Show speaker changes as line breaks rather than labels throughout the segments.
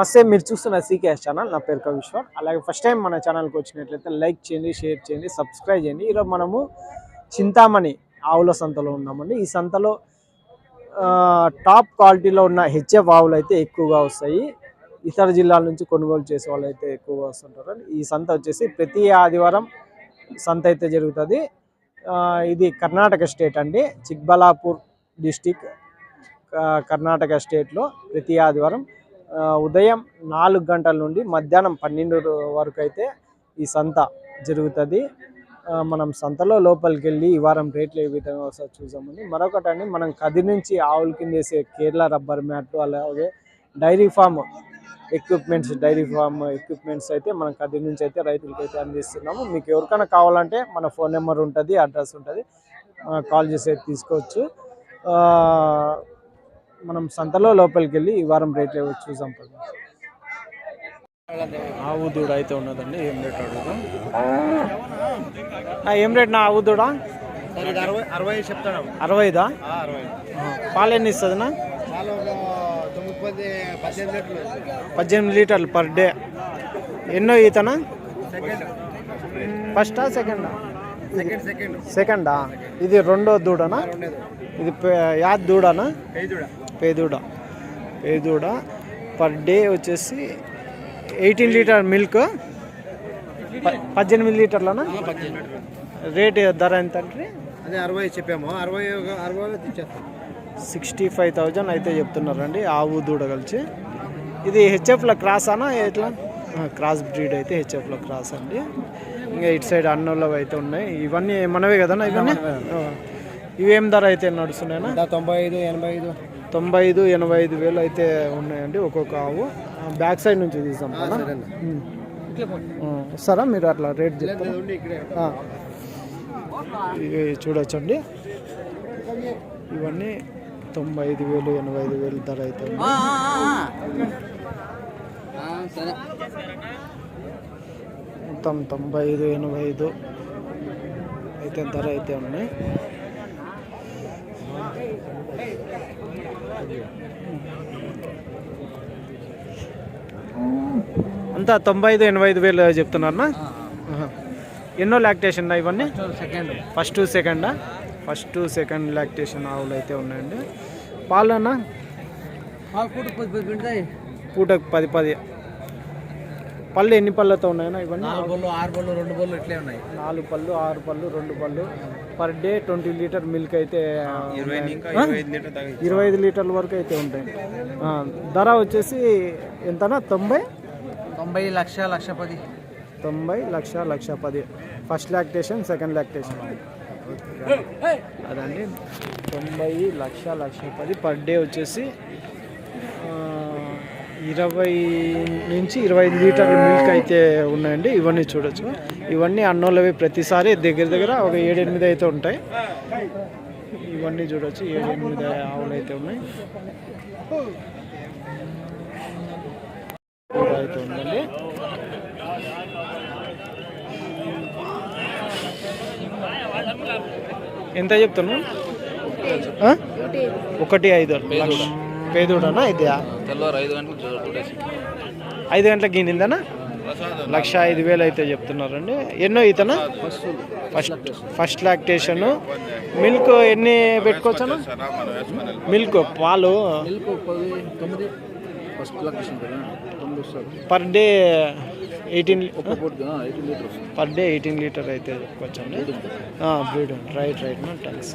నమస్తే, మీరు చూస్తున్న సీకేఎస్ ఛానల్. నా పేరు కవిశ్వర్. అలాగే ఫస్ట్ టైం మన ఛానల్కి వచ్చినట్లయితే లైక్ చేయండి, షేర్ చేయండి, సబ్స్క్రైబ్ చేయండి. ఈరోజు మనము చింతామణి ఆవుల సంతలో ఉన్నామండి. ఈ సంతలో టాప్ క్వాలిటీలో ఉన్న హెచ్ఎఫ్ ఆవులు అయితే ఎక్కువగా వస్తాయి. ఇతర జిల్లాల నుంచి కొనుగోలు చేసే వాళ్ళు అయితే ఎక్కువగా వస్తుంటారు. ఈ సంత వచ్చేసి ప్రతి ఆదివారం సంత అయితే జరుగుతుంది. ఇది కర్ణాటక స్టేట్ అండి, చిక్బలాపూర్ డిస్టిక్, కర్ణాటక స్టేట్లో ప్రతి ఆదివారం ఉదయం 4 గంటల నుండి మధ్యాహ్నం 12 వరకు అయితే ఈ సంత జరుగుతుంది. మనం సంతలో లోపలికి వెళ్ళి ఈ వారం రేట్లు ఏ విధంగా వస్తాయో చూసామండి. మరొకటండి, మనం కది నుంచి ఆవుల కింద వేసే కేరళ రబ్బర్ మ్యాట్లు, అలాగే డైరీ ఫామ్ ఎక్విప్మెంట్స్ అయితే మనం కది నుంచి అయితే రైతులకి అయితే అందిస్తున్నాము. మీకు ఎవరికైనా కావాలంటే మన ఫోన్ నెంబర్ ఉంటుంది, అడ్రస్ ఉంటుంది, కాల్ చేసి తీసుకోవచ్చు. మనం సంతలో లోపలికి వెళ్ళి ఈ వారం రేట్లు చూసాం. ఆవు దూడ అయితే ఉన్నదండి. ఏం రేట్ అడుగుతాం? ఏం రేట్ నా ఆవు దూడ?
60 చెప్తాను.
60దా? పాలు ఎన్ని ఇస్తుంది నా? 18 లీటర్లు పర్ డే. ఎన్నో ఈతనా? ఫస్టా సెకండా? సెకండా. ఇది రెండో దూడనా? ఇది యాద్ దూడనా? పేదూడ పర్ డే వచ్చేసి 18 లీటర్ మిల్క్, 18 లీటర్లనా? రేట్ ధర ఎంత అంటే?
అదే 60 చెప్పాము.
65,000 అయితే చెప్తున్నారండి ఆవు దూడ కలిసి. ఇది హెచ్ఎఫ్ల క్రాస్ అనా ఎట్లా? క్రాస్ బ్రీడ్ అయితే హెచ్ఎఫ్ల క్రాస్ అండి. ఇంకా ఇటు సైడ్ అన్నోళ్ళవి అయితే ఉన్నాయి. ఇవన్నీ మనవే కదన్నా? ఇవన్నీ ఇవేం ధర అయితే నడుస్తున్నాయన్నా? 95-85 వేలు అయితే ఉన్నాయండి ఒక్కొక్క ఆవు. బ్యాక్ సైడ్ నుంచి తీసాం కదా సరే, మీరు అట్లా రేట్ చెప్తారు. ఇవి చూడొచ్చండి, ఇవన్నీ 95,000-85,000 ధర అయితే ఉంది. మొత్తం 95-85 అయితే ధర అయితే ఉన్నాయి. అంతా 95-85 వేలు చెప్తున్నారన్నా? ఎన్నో లాక్టేషన్ ఇవన్నీ? ఫస్ట్ సెకండ్ లాక్టేషన్ ఆవులు అయితే ఉన్నాయండి. పాలు అన్నా? పూటకు 10 పళ్ళు. ఎన్ని పళ్ళతో ఉన్నాయన్నా ఇవన్నీ?
4 పళ్ళు, 6 పళ్ళు, 2 పళ్ళు ఇట్లే ఉన్నాయి.
4 పళ్ళు, 6 పళ్ళు, 2 పళ్ళు. పర్ డే 20 లీటర్ మిల్క్ అయితే 25 లీటర్ల వరకు అయితే ఉంటాయి. ధర వచ్చేసి ఎంతనా?
90 లక్ష 1,10,000.
90 లక్ష 1,10,000 ఫస్ట్ లాక్టేషన్, సెకండ్ లాక్టేషన్ అదండి. 90 లక్ష 1,10,000 పర్ డే వచ్చేసి 20 నుంచి 25 లీటర్ల మిల్క్ అయితే ఉన్నాయండి. ఇవన్నీ చూడొచ్చు. ఇవన్నీ అన్నోళ్ళవి. ప్రతిసారి దగ్గర ఒక 7-8 అయితే ఉంటాయి. ఇవన్నీ చూడొచ్చు, 7-8 ఆవులు అయితే ఉన్నాయి. అయితే ఉందండి. ఎంత చెప్తాను? 1,500 పేదూడనా? ఇది 5 గంటలకు గినిందనా? 1,05,000 అయితే చెప్తున్నారండి. ఎన్నో ఈతనా? First lactation. మిల్క్ ఎన్ని పెట్టుకోవచ్చా? మిల్క్ పాలు per day 18 per day 18 litre అయితే చెప్పుకోవచ్చండి. Breed right thanks.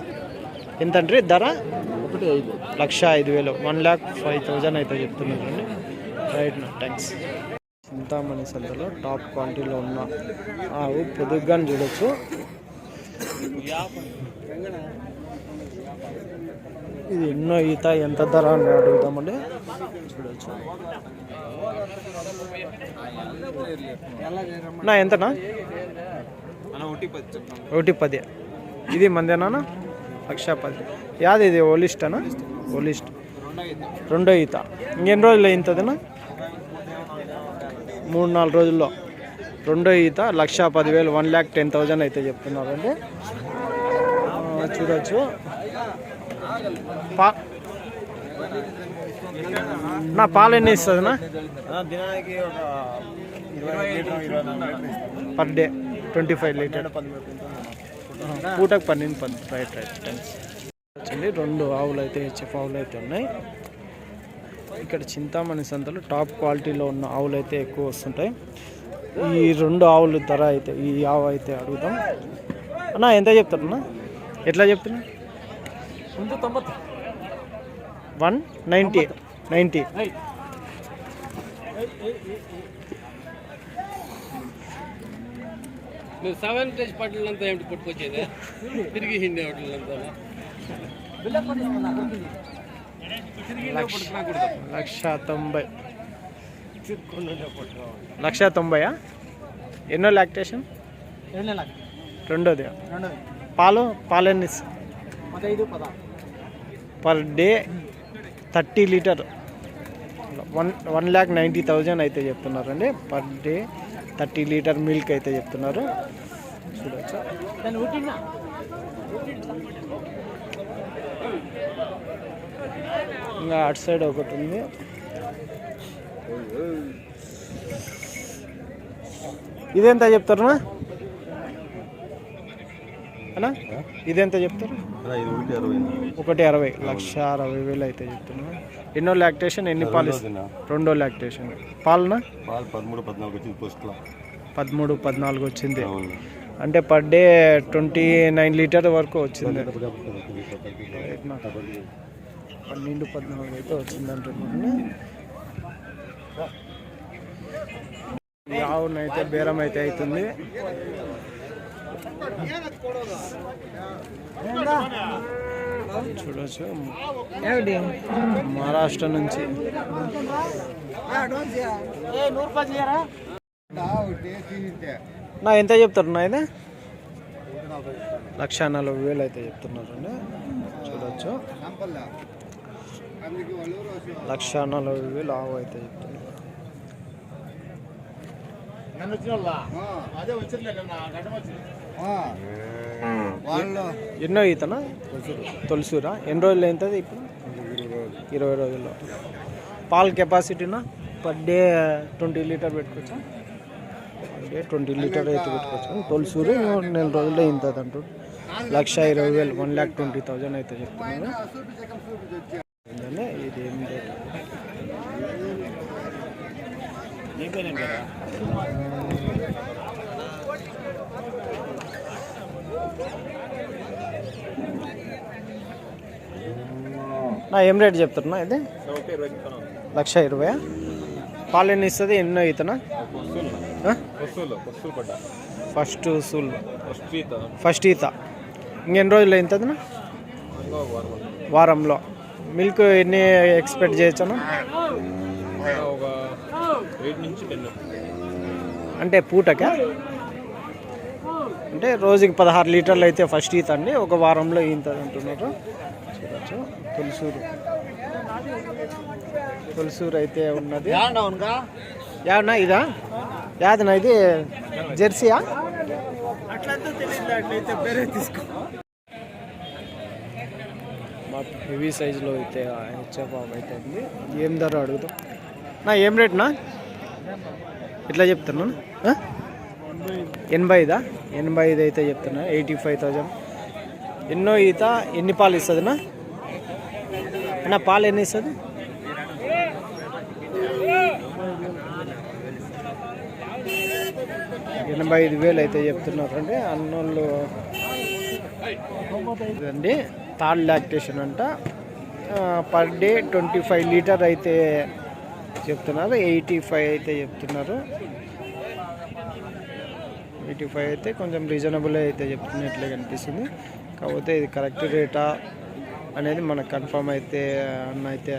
ఎంతంటే ధర? 1,05,000 1,05,000 అయితే చెప్తున్నారండి. Right thanks. చింతామణి సంతలో టాప్ క్వాలిటీలో ఉన్న ఆవు పొదుగ్గా చూడొచ్చు. ఇది ఎన్నో ఈత, ఎంత ధర అని అడుగుతామండి. చూడొచ్చు. నా ఎంతనా? 1,10,000. ఇది మందేనా? 1,10,000. యాది ఇది? ఓలిస్టనా? ఓలిస్ట్ రెండో ఈత. ఇంకెన్ని రోజుల్లో ఇంతదేనా? 3-4 రోజుల్లో రెండో ఈత. 1,10,000 1,10,000 అయితే చెప్తున్నారండి. చూడొచ్చు. నా పాలు ఎన్ని ఇస్తుంది నా
దినానికి ఒక 20 లీటర్ 24 లీటర్ ఇస్తాం.
పర్ డే 25 లీటర్ పూటకు 12 రైట్ థ్యాంక్స్. వచ్చింది 2 ఆవులు అయితే హెచ్ఎఫ్ ఆవులు అయితే ఉన్నాయి. ఇక్కడ చింతామణి సంతలో టాప్ క్వాలిటీలో ఉన్న ఆవులు అయితే ఎక్కువ వస్తుంటాయి. ఈ 2 ఆవులు ధర అయితే ఈ ఆవు అయితే అడుగుతాం. అన్నా ఎంత చెప్తారన్నా, ఎట్లా చెప్తున్నా? 190 90.
నువ్వు 7 టేజ్ పట్లంతా ఏమిటి పట్టుకొచ్చేది తిరిగి హిందీ హోటల్ంతా
190. ఎన్నో లాక్టేషన్? రెండోది. పాలు ఎన్ని పర్ డే? 30 లీటర్ 1,90,000 అయితే చెప్తున్నారండి. పర్ డే 30 లీటర్ మిల్క్ అయితే చెప్తున్నారు. చూడొచ్చు. ఇంకా అటు సైడ్ ఒకటి ఉంది. ఇదెంత చెప్తారు అన్నా? ఇదెంత చెప్తారు? 1,60,000 1,60,000 అయితే చెప్తున్నారు. ఎన్నో లాక్టేషన్, ఎన్ని పాలు? 2వ లాక్టేషన్. పాలనా 13-14 వచ్చింది. అంటే పర్ డే 29 లీటర్ వరకు వచ్చింది. 12-14 అయితే వచ్చింది అంటున్నాను. ఈ ఆవునైతే బేరం అయితే అవుతుంది. చూడొచ్చు మహారాష్ట్ర నుంచి. నా ఎంత చెప్తారు నా? ఇది 1,40,000 అయితే చెప్తున్నారండి. చూడొచ్చు 1,40,000 ఆవు అయితే చెప్తున్నారు. ఎన్నో ఈతనా? తొలసూరా. ఎన్ని రోజులు అవుతుంది ఇప్పుడు? 20 రోజుల్లో. పాల్ కెపాసిటీనా పర్ డే 20 లీటర్ పెట్టుకోవచ్చా? పర్ డే 20 లీటర్ అయితే పెట్టుకోవచ్చు. తొలసూరు 4 రోజుల్లో ఇంతది అంటూ 1,20,000 1,20,000 అయితే చెప్తున్నారు. ఇది ఏం రేట్? నా ఏం రేట్ చెప్తున్నా? ఇది 1,20,000. పాలు ఎన్ని ఇస్తుంది? ఎన్నో ఈతనా? ఫస్ట్ ఈత. ఇంకెన్ని రోజులు అవుతుందినా? వారంలో. మిల్క్ ఎన్ని ఎక్స్పెక్ట్ చేయొచ్చా? అంటే పూటకా? అంటే రోజుకి 16 లీటర్లు అయితే ఫస్ట్ ఈత అండి. ఒక వారంలో ఈంతది అంటున్నారు. చూడచ్చు. తొలసూరు అయితే ఉన్నది. యాదనా ఇదా? యాదనా ఇది జెర్సీయా? అట్లంతా తెలియదు. అట్లయితే వేరే తీసుకో. హెవీ సైజులో అయితే హెచ్ఎఫ్ అయితే ఉంది. ఏం ధర అడుగుతాం నా? ఏం రేట్నా? ఎట్లా చెప్తున్నా? 85 అయితే చెప్తున్నా. 85,000. ఎన్నో ఈత, ఎన్ని పాలు ఇస్తుంది నా? అన్న పాలు ఎన్ని ఇస్తుంది? 85,000 అయితే చెప్తున్నారండి అన్నోళ్ళు అండి. థర్డ్ లాక్టేషన్ అంట. పర్ డే 25 లీటర్ అయితే చెప్తున్నారు. 85 అయితే చెప్తున్నారు. 85 అయితే కొంచెం రీజనబుల్ అయితే చెప్తున్నట్లే కనిపిస్తుంది. కాకపోతే ఇది కరెక్ట్ రేటా అనేది మనకు కన్ఫర్మ్ అయితే అన్న అయితే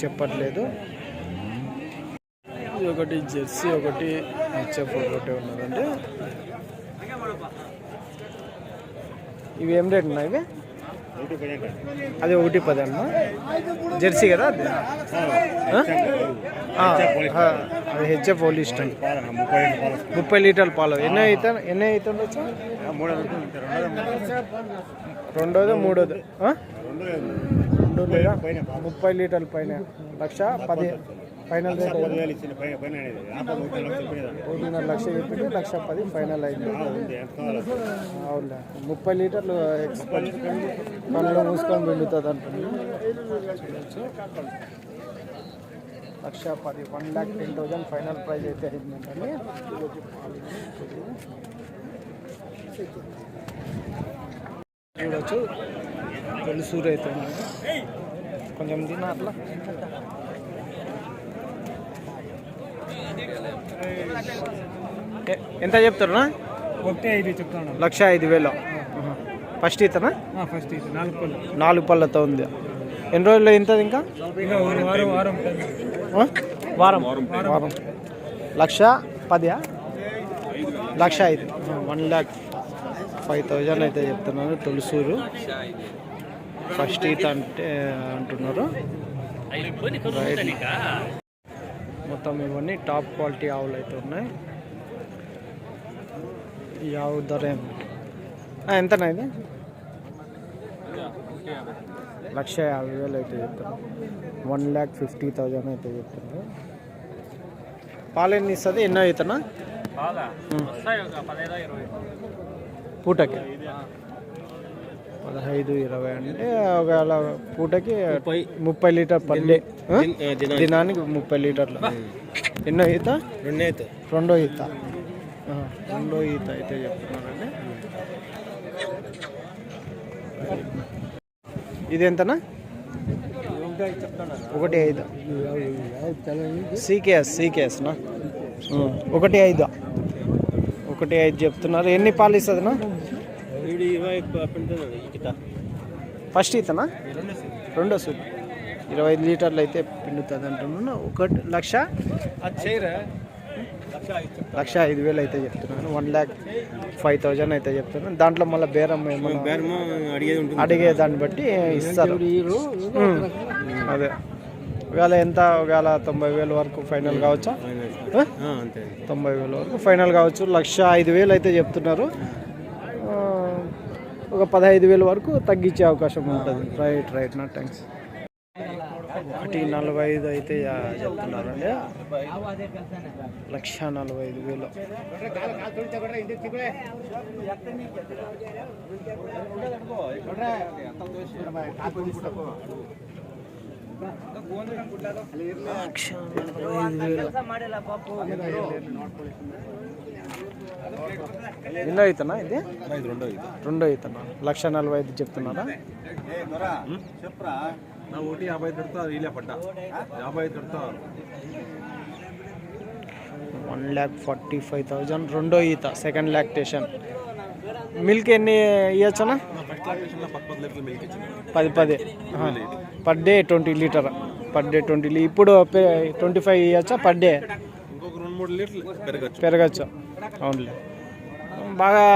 చెప్పట్లేదు. ఇది ఒకటి జెర్సీ, ఒకటి హెచ్ఎఫ్ ఒకటి ఉన్నదండి. ఇవి ఏం రేట్ ఉన్నాయి? ఇవి అది 110 అన్న. జెర్సీ కదా అది? అది హెచ్ఎఫ్ హోలిస్టన్. 30 లీటర్ల పాలు. ఎన్ని అయితే ఉండొచ్చు? రెండోది మూడోది 2 లేదా 30 లీటర్ల పైన 1,10,000 ఫైనల్ రేట్
10,000 ఇచ్చిన పైన అనేది ఆపద 1 లక్ష చెప్పేదాన్ని
1,5 లక్ష చెప్పింది 1,10,000 ఫైనల్ అయింది. అవునులే 30 లీటర్లు ఎక్స్పర్ట్ కళ్ళు మూసుకొని పిండుతుంది అంటుంది. 1,10,000 1,10,000 ఫైనల్ ప్రైస్ అయితే అయిందంటే చూడవచ్చు. తెలుసూరు అయితే ఉంది. కొంచెం తిన్నా అట్లా ఎంత చెప్తారా?
1,500 చెప్తాను.
1,05,000 ఫస్ట్ ఇతనా?
ఫస్ట్ 4 పళ్ళు
4 పళ్ళతో ఉంది. ఎన్ని రోజుల్లో ఇంతది ఇంకా? వారం 1,10,000 1,05,000 1,05,000 అయితే చెప్తున్నారు. తులసూరు ఫస్ట్ ఈత అంటే అంటున్నారు. మొత్తం ఇవన్నీ టాప్ క్వాలిటీ ఆవులు అయితే ఉన్నాయి. ఈ ఆవు ధర ఎంతనా ఇది? 1,50,000 అయితే చెప్తున్నారు. 1,50,000 అయితే చెప్తున్నారు. పాలు ఎన్ని ఇస్తుంది? ఎన్నో అవుతున్నా పూటకి 15-20 అంటే ఒకవేళ పూటకి 30 లీటర్ పర్ డే, దినానికి 30 లీటర్లు. ఎన్నో ఈత? రెండో ఈత అయితే చెప్తున్నారండి. ఇది ఎంతనా? 1,500 సీకేఎస్నా 1,500 చెప్తున్నారు. ఎన్ని పాలు ఇస్తుందినా? ఫస్ట్ ఈతనా? రెండో సూట్ 25 లీటర్లు అయితే పిండుతుంది అంటున్నాను. 1,05,000 అయితే చెప్తున్నాను. 1,05,000 అయితే చెప్తున్నాను. దాంట్లో మళ్ళీ బేరం ఏమన్నా అడిగే దాన్ని బట్టి ఇస్తారు. అదే ఒకవేళ ఎంత? ఒకవేళ 90,000 వరకు ఫైనల్ కావచ్చా? 90,000 వరకు ఫైనల్ కావచ్చు. 1,05,000 అయితే చెప్తున్నారు. ఒక 15,000 వరకు తగ్గించే అవకాశం ఉంటుంది. రైట్ నా థ్యాంక్స్. 1,45,000 అయితే చెప్తున్నారండి. 1,45,000 ఎన్నో అవుతున్నా? ఇది రెండో అవుతున్నా. 1,45,000 చెప్తున్నారా? 1,45,000 రెండో ఈత సెకండ్ లాక్టేషన్. మిల్క్ ఎన్ని ఇవ్వచ్చనా? 10 per day 20 litre per day 20. ఇప్పుడు 25 ఇవ్వచ్చా పర్ డే? పెరగచ్చు. అవునులే. బాగా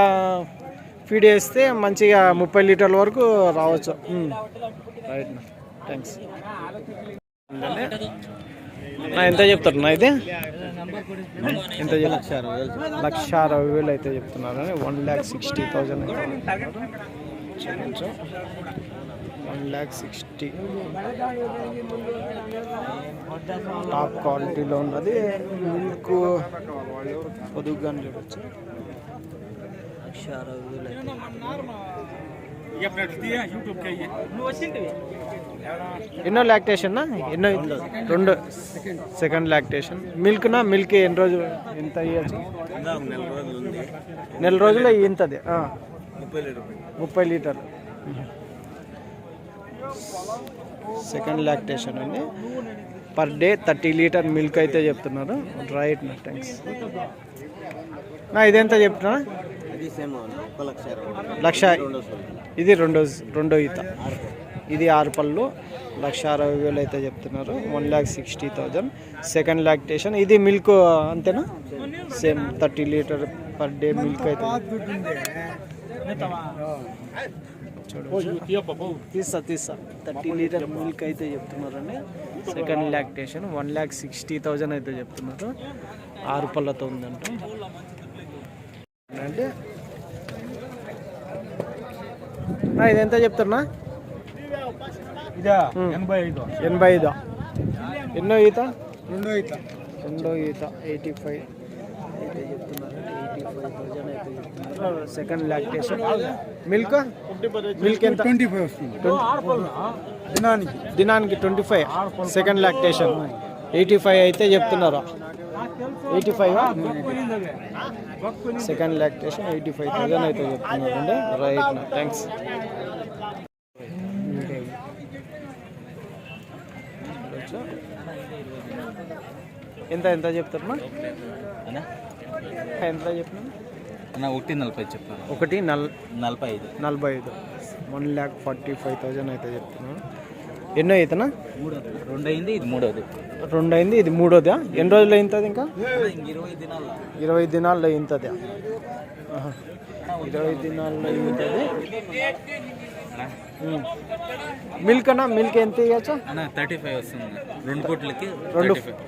ఫీడ్ వేస్తే మంచిగా 30 లీటర్ల వరకు రావచ్చు. Right thanks. ఎంత చెప్తారు ఇది? ఎంత? 1,60,000 అయితే చెప్తున్నారు. 1,60,000 చూపించు. 1,60,000 టాప్ క్వాలిటీలో ఉన్నది. మిల్క్ పొదుగ్గా చూడవచ్చు. 1,60,000 ఎన్నో లాక్టేషన్? ఎన్నో? రెండు సెకండ్ లాక్టేషన్. మిల్క్నా? మిల్క్ ఎన్ని రోజులు ఎంత ఇవ్వచ్చు? నెల రోజుల్లో ఇంతది 30 లీటర్లు. సెకండ్ లాక్టేషన్ అండి. పర్ డే 30 లీటర్ మిల్క్ అయితే చెప్తున్నారు. రైట్ నా థ్యాంక్స్. ఇదెంత చెప్తున్నా? 1,00,000. ఇది రెండో ఈత. ఇది 6 పళ్ళు. 1,60,000 అయితే చెప్తున్నారు. 1,60,000 సెకండ్ లాక్టేషన్. ఇది మిల్క్ అంతేనా? Same 30 litre per day milk అయితే తీసా 30 లీటర్ మిల్క్ అయితే చెప్తున్నారండి. సెకండ్ లాక్టేషన్ 1,60,000 అయితే చెప్తున్నారు. 6 పళ్ళతో ఉందంట. అంటే ఇది ఎంత చెప్తున్నా?
ఇదా 85.
85. ఎన్నో ఈత?
రెండో ఈత.
రెండో ఈత 85 అయితే చెప్తున్నారు. 85,000 అయితే చెప్తున్నారు. Second lactation. మిల్క్ ఎంత?
25 వస్తుంది
దినానికి 25. సెకండ్ లాక్టేషన్ 85 అయితే చెప్తున్నారు. 85 సెకండ్ లాక్టేషన్ 85,000 అయితే చెప్తున్నారు అండి. Right, thanks. ఎంత ఎంత చెప్తారమ్మా? ఎంత చెప్తున్నా?
140 చెప్తాను.
145. 1,45,000 అయితే చెప్తున్నాను. ఎన్నో అవుతానా?
2 అయింది, ఇది 3వది.
2 అయింది, ఇది 3వదా? ఎన్ని రోజులు అవుతుంది? ఇంకా
20
దినాల్లో అవుతుంది. 20 దినాల్లో అవుతుంది. మిల్క్ అన్నా, మిల్క్ ఎంత ఇవ్వచ్చు?
35 వస్తుంది. 2 పూట్లకి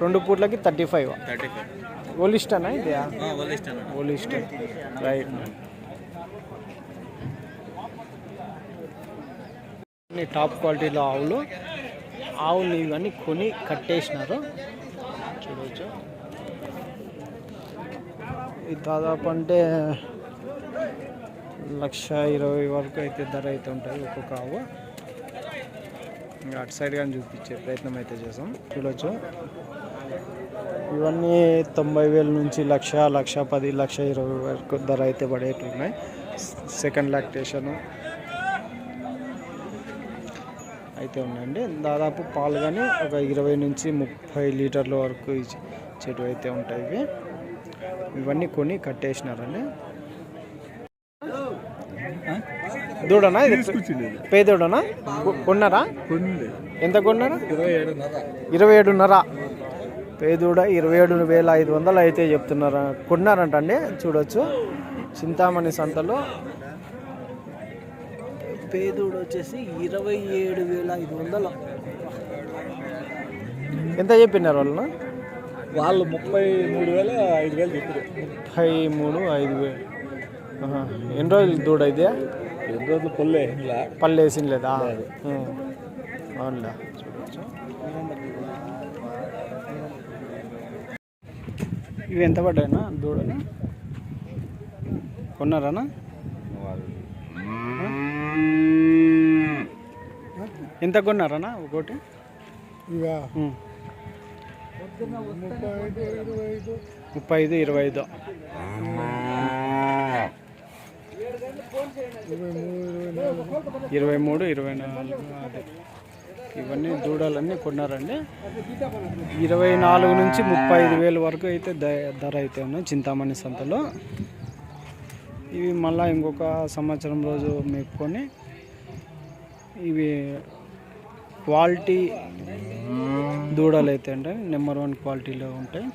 2 పూట్లకి 35.
35.
ఓలిస్టనా ఇది?
ఇస్తాను.
ఓలిస్టన్. రైట్. టాప్ క్వాలిటీలో ఆవులు ఇవన్నీ కొని కట్టేసినారు. చూడవచ్చు. ఇది దాదాపు అంటే 1,20,000 వరకు అయితే ధర అయితే ఉంటుంది ఒక్కొక్క ఆవు. ఇంకా అటు సైడ్ కానీ చూపించే ప్రయత్నం అయితే చేసాం. చూడవచ్చు. ఇవన్నీ 90,000 నుంచి 1,00,000, 1,10,000, 1,20,000 వరకు ధర అయితే పడేటివి ఉన్నాయి. సెకండ్ లాక్టేషను అయితే ఉన్నాయండి. దాదాపు పాలు కానీ ఒక 20 నుంచి 30 లీటర్ల వరకు ఇచ్చేటివి అయితే ఉంటాయి. ఇవన్నీ కొని కట్టేసినారండి. దూడనా ఇది? పేదూడనా? కొన్నారా? ఎంత కొన్నారా? 27,500. పేదూడ 27,500 అయితే చెప్తున్నారు. కొన్నారంట అండి. చూడొచ్చు. చింతామణి సంతలో పేదూడ వచ్చేసి 27,500. ఎంత చెప్పినారు వాళ్ళను?
వాళ్ళు 33,000, 5,000 చెప్పారు.
33,500. ఎన్ని రోజులు దూడ ఇది?
2 రోజులు
పళ్ళు వేసిన లేదా? అవునులే. చూడవచ్చు. ఇవి ఎంత పడ్డాయినా దూడలు? కొన్నారానా? ఎంత కొన్నారనా ఒకటి? 35, 25. 23, 24. అదే ఇవన్నీ దూడలన్నీ కొన్నారండి. 24 నుంచి 35,000 వరకు అయితే ధర అయితే ఉన్నాయి చింతామణి సంతలో. ఇవి మళ్ళీ ఇంకొక సంవత్సరం రోజు మేపుకొని ఇవి క్వాలిటీ దూడలు అయితే ఉంటాయి. నెంబర్ 1 క్వాలిటీలో ఉంటాయి.